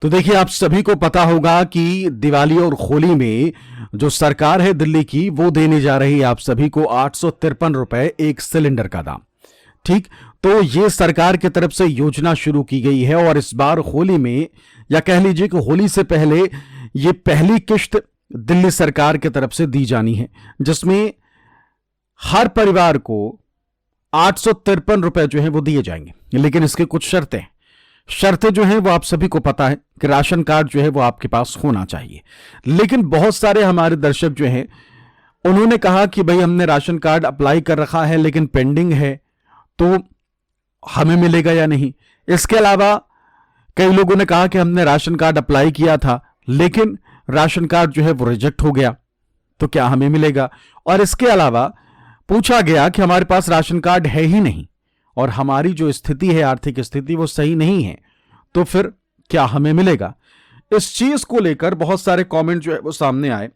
तो देखिए, आप सभी को पता होगा कि दिवाली और होली में जो सरकार है दिल्ली की, वो देने जा रही है आप सभी को 853 रुपए एक सिलेंडर का दाम। ठीक, तो ये सरकार की तरफ से योजना शुरू की गई है और इस बार होली में, या कह लीजिए कि होली से पहले, ये पहली किश्त दिल्ली सरकार की तरफ से दी जानी है, जिसमें हर परिवार को 853 रुपए जो है वो दिए जाएंगे। लेकिन इसके कुछ शर्तें जो हैं वो आप सभी को पता है कि राशन कार्ड जो है वो आपके पास होना चाहिए। लेकिन बहुत सारे हमारे दर्शक जो हैं उन्होंने कहा कि भाई हमने राशन कार्ड अप्लाई कर रखा है लेकिन पेंडिंग है, तो हमें मिलेगा या नहीं। इसके अलावा कई लोगों ने कहा कि हमने राशन कार्ड अप्लाई किया था लेकिन राशन कार्ड जो है वो रिजेक्ट हो गया, तो क्या हमें मिलेगा। और इसके अलावा पूछा गया कि हमारे पास राशन कार्ड है ही नहीं और हमारी जो स्थिति है, आर्थिक स्थिति, वो सही नहीं है, तो फिर क्या हमें मिलेगा। इस चीज को लेकर बहुत सारे कमेंट जो है वो सामने आए।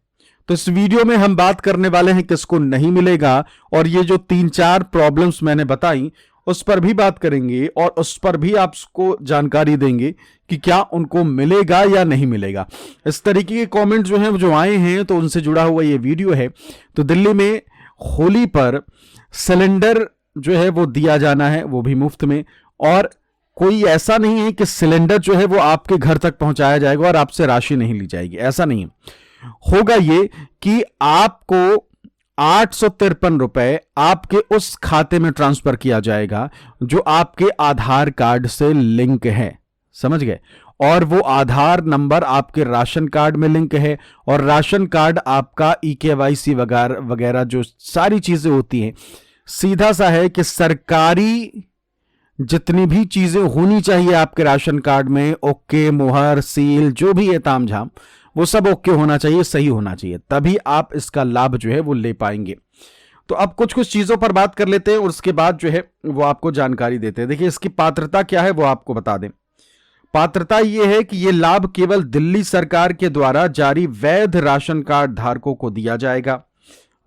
तो इस वीडियो में हम बात करने वाले हैं किसको नहीं मिलेगा, और ये जो 3-4 प्रॉब्लम्स मैंने बताई उस पर भी बात करेंगे और उस पर भी आपको जानकारी देंगे कि क्या उनको मिलेगा या नहीं मिलेगा। इस तरीके के कमेंट जो हैं जो आए हैं, तो उनसे जुड़ा हुआ ये वीडियो है। तो दिल्ली में होली पर सिलेंडर जो है वो दिया जाना है, वो भी मुफ्त में, और कोई ऐसा नहीं है कि सिलेंडर जो है वो आपके घर तक पहुंचाया जाएगा और आपसे राशि नहीं ली जाएगी, ऐसा नहीं है। होगा ये कि आपको 853 रुपए आपके उस खाते में ट्रांसफर किया जाएगा जो आपके आधार कार्ड से लिंक है, समझ गए। और वो आधार नंबर आपके राशन कार्ड में लिंक है, और राशन कार्ड आपका EKYC वगैरह वगैरह जो सारी चीजें होती हैं, सीधा सा है कि सरकारी जितनी भी चीजें होनी चाहिए आपके राशन कार्ड में, ओके, मुहर, सील, जो भी है तामझाम, वो सब ओके होना चाहिए, सही होना चाहिए, तभी आप इसका लाभ जो है वो ले पाएंगे। तो अब कुछ चीजों पर बात कर लेते हैं और उसके बाद जो है वो आपको जानकारी देते हैं। देखिए, इसकी पात्रता क्या है वो आपको बता दें। पात्रता ये है कि ये लाभ केवल दिल्ली सरकार के द्वारा जारी वैध राशन कार्ड धारकों को दिया जाएगा।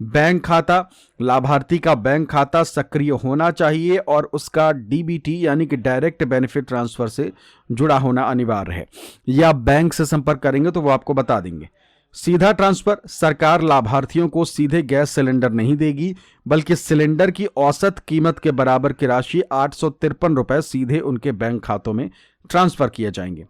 बैंक खाता, लाभार्थी का बैंक खाता सक्रिय होना चाहिए और उसका DBT यानी कि डायरेक्ट बेनिफिट ट्रांसफर से जुड़ा होना अनिवार्य है। या बैंक से संपर्क करेंगे तो वो आपको बता देंगे। सीधा ट्रांसफर, सरकार लाभार्थियों को सीधे गैस सिलेंडर नहीं देगी, बल्कि सिलेंडर की औसत कीमत के बराबर की राशि 853 रुपए सीधे उनके बैंक खातों में ट्रांसफर किए जाएंगे।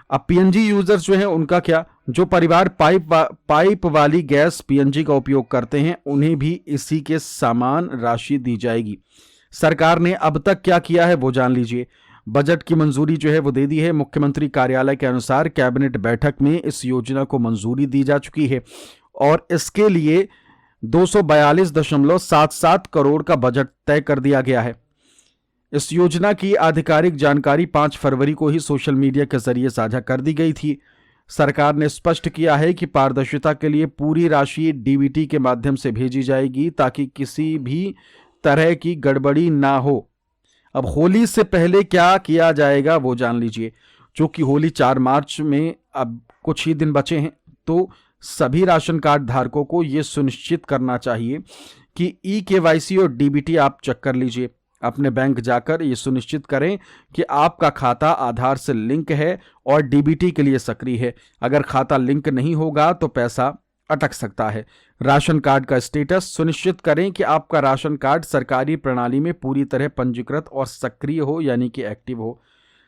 अब PNG यूजर्स जो है उनका क्या, जो परिवार पाइप वाली गैस PNG का उपयोग करते हैं उन्हें भी इसी के समान राशि दी जाएगी। सरकार ने अब तक क्या किया है वो जान लीजिए। बजट की मंजूरी जो है वो दे दी है। मुख्यमंत्री कार्यालय के अनुसार कैबिनेट बैठक में इस योजना को मंजूरी दी जा चुकी है और इसके लिए 242.77 करोड़ का बजट तय कर दिया गया है। इस योजना की आधिकारिक जानकारी 5 फरवरी को ही सोशल मीडिया के जरिए साझा कर दी गई थी। सरकार ने स्पष्ट किया है कि पारदर्शिता के लिए पूरी राशि DBT के माध्यम से भेजी जाएगी ताकि किसी भी तरह की गड़बड़ी ना हो। अब होली से पहले क्या किया जाएगा वो जान लीजिए। चूंकि होली 4 मार्च में अब कुछ ही दिन बचे हैं, तो सभी राशन कार्ड धारकों को यह सुनिश्चित करना चाहिए कि EKYC और DBT आप चेक कर लीजिए। अपने बैंक जाकर ये सुनिश्चित करें कि आपका खाता आधार से लिंक है और DBT के लिए सक्रिय है। अगर खाता लिंक नहीं होगा तो पैसा अटक सकता है। राशन कार्ड का स्टेटस सुनिश्चित करें कि आपका राशन कार्ड सरकारी प्रणाली में पूरी तरह पंजीकृत और सक्रिय हो, यानी कि एक्टिव हो।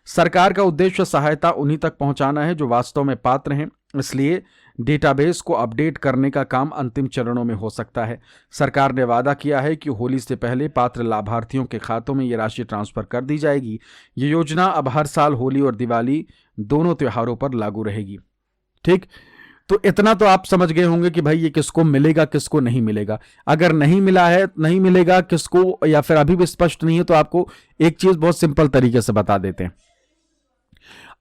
सरकार का उद्देश्य सहायता उन्हीं तक पहुंचाना है जो वास्तव में पात्र हैं, इसलिए डेटाबेस को अपडेट करने का काम अंतिम चरणों में हो सकता है। सरकार ने वादा किया है कि होली से पहले पात्र लाभार्थियों के खातों में ये राशि ट्रांसफर कर दी जाएगी। ये योजना अब हर साल होली और दिवाली दोनों त्योहारों पर लागू रहेगी। ठीक, तो इतना तो आप समझ गए होंगे कि भाई ये किसको मिलेगा, किसको नहीं मिलेगा। अगर नहीं मिला है, नहीं मिलेगा किसको, या फिर अभी भी स्पष्ट नहीं है, तो आपको एक चीज बहुत सिंपल तरीके से बता देते हैं।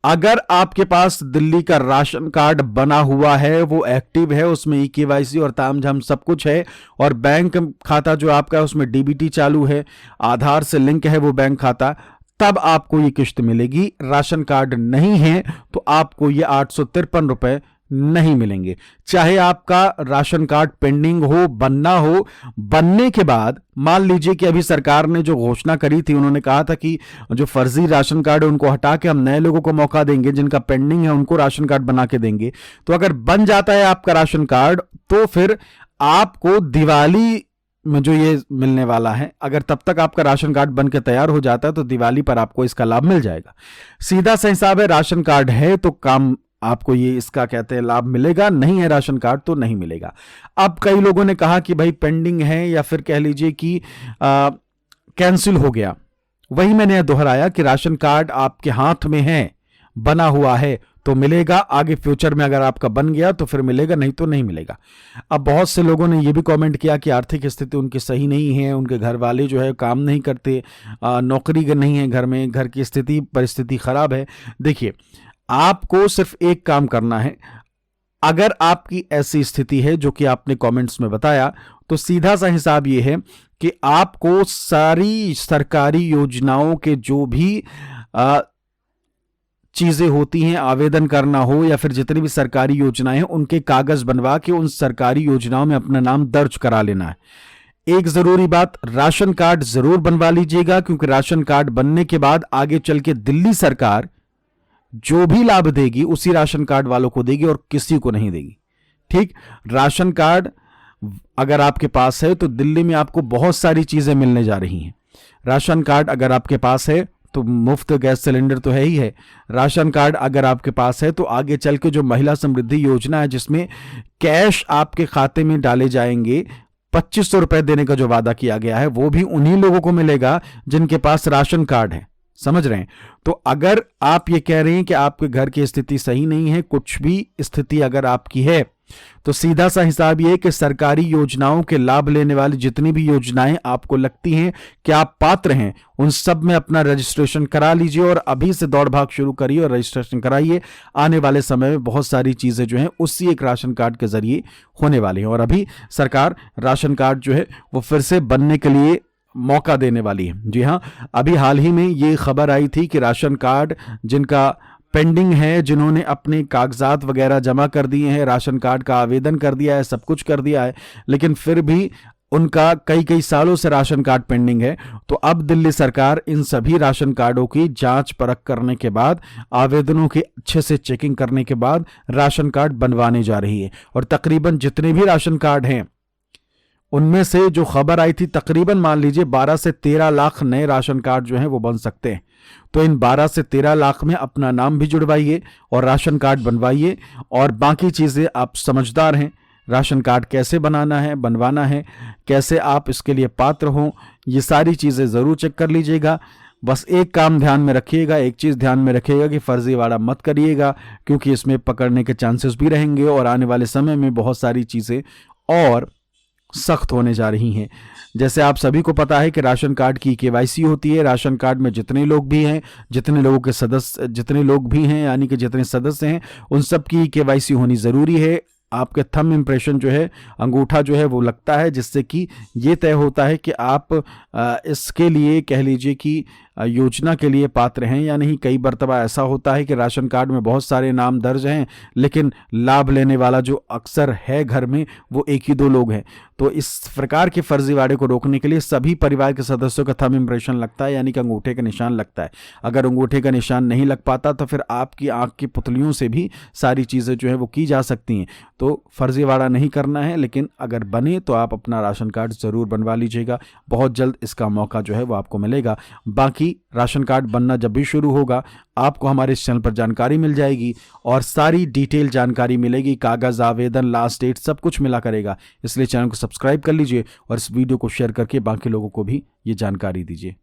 अगर आपके पास दिल्ली का राशन कार्ड बना हुआ है, वो एक्टिव है, उसमें EKYC और तामझाम सब कुछ है, और बैंक खाता जो आपका है उसमें DBT चालू है, आधार से लिंक है वो बैंक खाता, तब आपको ये किश्त मिलेगी। राशन कार्ड नहीं है तो आपको ये 853 रुपए नहीं मिलेंगे। चाहे आपका राशन कार्ड पेंडिंग हो, बनना हो, बनने के बाद मान लीजिए कि अभी सरकार ने जो घोषणा करी थी, उन्होंने कहा था कि जो फर्जी राशन कार्ड है उनको हटा के हम नए लोगों को मौका देंगे, जिनका पेंडिंग है उनको राशन कार्ड बना के देंगे। तो अगर बन जाता है आपका राशन कार्ड तो फिर आपको दिवाली में जो ये मिलने वाला है, अगर तब तक आपका राशन कार्ड बन के तैयार हो जाता है तो दिवाली पर आपको इसका लाभ मिल जाएगा। सीधा सा हिसाब है, राशन कार्ड है तो काम आपको ये इसका कहते हैं लाभ मिलेगा, नहीं है राशन कार्ड तो नहीं मिलेगा। अब कई लोगों ने कहा कि भाई पेंडिंग है या फिर कह लीजिए कि कैंसिल हो गया। वही मैंने दोहराया कि राशन कार्ड आपके हाथ में है, बना हुआ है तो मिलेगा, आगे फ्यूचर में अगर आपका बन गया तो फिर मिलेगा, नहीं तो नहीं मिलेगा। अब बहुत से लोगों ने यह भी कमेंट किया कि आर्थिक स्थिति उनकी सही नहीं है, उनके घर वाले जो है काम नहीं करते, नौकरी नहीं है घर में, घर की स्थिति परिस्थिति खराब है। देखिए, आपको सिर्फ एक काम करना है। अगर आपकी ऐसी स्थिति है जो कि आपने कमेंट्स में बताया, तो सीधा सा हिसाब यह है कि आपको सारी सरकारी योजनाओं के जो भी चीजें होती हैं, आवेदन करना हो या फिर जितनी भी सरकारी योजनाएं हैं, उनके कागज बनवा के उन सरकारी योजनाओं में अपना नाम दर्ज करा लेना है। एक जरूरी बात, राशन कार्ड जरूर बनवा लीजिएगा, क्योंकि राशन कार्ड बनने के बाद आगे चल के दिल्ली सरकार जो भी लाभ देगी उसी राशन कार्ड वालों को देगी और किसी को नहीं देगी। ठीक, राशन कार्ड अगर आपके पास है तो दिल्ली में आपको बहुत सारी चीजें मिलने जा रही हैं। राशन कार्ड अगर आपके पास है तो मुफ्त गैस सिलेंडर तो है ही है। राशन कार्ड अगर आपके पास है तो आगे चल के जो महिला समृद्धि योजना है, जिसमें कैश आपके खाते में डाले जाएंगे, 2500 रुपए देने का जो वादा किया गया है, वो भी उन्हीं लोगों को मिलेगा जिनके पास राशन कार्ड है। समझ रहे हैं? तो अगर आप ये कह रहे हैं कि आपके घर की स्थिति सही नहीं है, कुछ भी स्थिति अगर आपकी है, तो सीधा सा हिसाब ये कि सरकारी योजनाओं के लाभ लेने वाली जितनी भी योजनाएं आपको लगती हैं कि आप पात्र हैं, उन सब में अपना रजिस्ट्रेशन करा लीजिए और अभी से दौड़ भाग शुरू करिए और रजिस्ट्रेशन कराइए। आने वाले समय में बहुत सारी चीजें जो हैं उसी एक राशन कार्ड के जरिए होने वाली हैं। और अभी सरकार राशन कार्ड जो है वो फिर से बनने के लिए मौका देने वाली है। जी हाँ, अभी हाल ही में ये खबर आई थी कि राशन कार्ड जिनका पेंडिंग है, जिन्होंने अपने कागजात वगैरह जमा कर दिए हैं, राशन कार्ड का आवेदन कर दिया है, सब कुछ कर दिया है, लेकिन फिर भी उनका कई सालों से राशन कार्ड पेंडिंग है, तो अब दिल्ली सरकार इन सभी राशन कार्डों की जांच परख करने के बाद, आवेदनों की अच्छे से चेकिंग करने के बाद राशन कार्ड बनवाने जा रही है। और तकरीबन जितने भी राशन कार्ड हैं उनमें से जो खबर आई थी, तकरीबन मान लीजिए 12 से 13 लाख नए राशन कार्ड जो हैं वो बन सकते हैं। तो इन 12 से 13 लाख में अपना नाम भी जुड़वाइए और राशन कार्ड बनवाइए। और बाकी चीज़ें आप समझदार हैं, राशन कार्ड कैसे बनाना है, बनवाना है, कैसे आप इसके लिए पात्र हों, ये सारी चीज़ें ज़रूर चेक कर लीजिएगा। बस एक काम ध्यान में रखिएगा, एक चीज़ ध्यान में रखिएगा कि फर्जीवाड़ा मत करिएगा, क्योंकि इसमें पकड़ने के चांसेस भी रहेंगे और आने वाले समय में बहुत सारी चीज़ें और सख्त होने जा रही हैं। जैसे आप सभी को पता है कि राशन कार्ड की केवाईसी होती है। राशन कार्ड में जितने लोग भी हैं, जितने लोगों के सदस्य, जितने लोग भी हैं यानी कि जितने सदस्य हैं, उन सब की केवाईसी होनी ज़रूरी है। आपके थंब इम्प्रेशन जो है, अंगूठा जो है वो लगता है, जिससे कि ये तय होता है कि आप इसके लिए कह लीजिए कि योजना के लिए पात्र हैं या नहीं। कई मरतबा ऐसा होता है कि राशन कार्ड में बहुत सारे नाम दर्ज हैं, लेकिन लाभ लेने वाला जो अक्सर है घर में वो एक ही दो लोग हैं। तो इस प्रकार के फर्जीवाड़े को रोकने के लिए सभी परिवार के सदस्यों का थंब इम्प्रेशन लगता है, यानी कि अंगूठे का निशान लगता है। अगर अंगूठे का निशान नहीं लग पाता तो फिर आपकी आंख की पुतलियों से भी सारी चीज़ें जो है वो की जा सकती हैं। तो फर्जीवाड़ा नहीं करना है, लेकिन अगर बने तो आप अपना राशन कार्ड ज़रूर बनवा लीजिएगा। बहुत जल्द इसका मौका जो है वो आपको मिलेगा। बाकी राशन कार्ड बनना जब भी शुरू होगा, आपको हमारे इस चैनल पर जानकारी मिल जाएगी और सारी डिटेल जानकारी मिलेगी, कागज़, आवेदन, लास्ट डेट सब कुछ मिला करेगा। इसलिए चैनल को सब्सक्राइब कर लीजिए और इस वीडियो को शेयर करके बाकी लोगों को भी ये जानकारी दीजिए।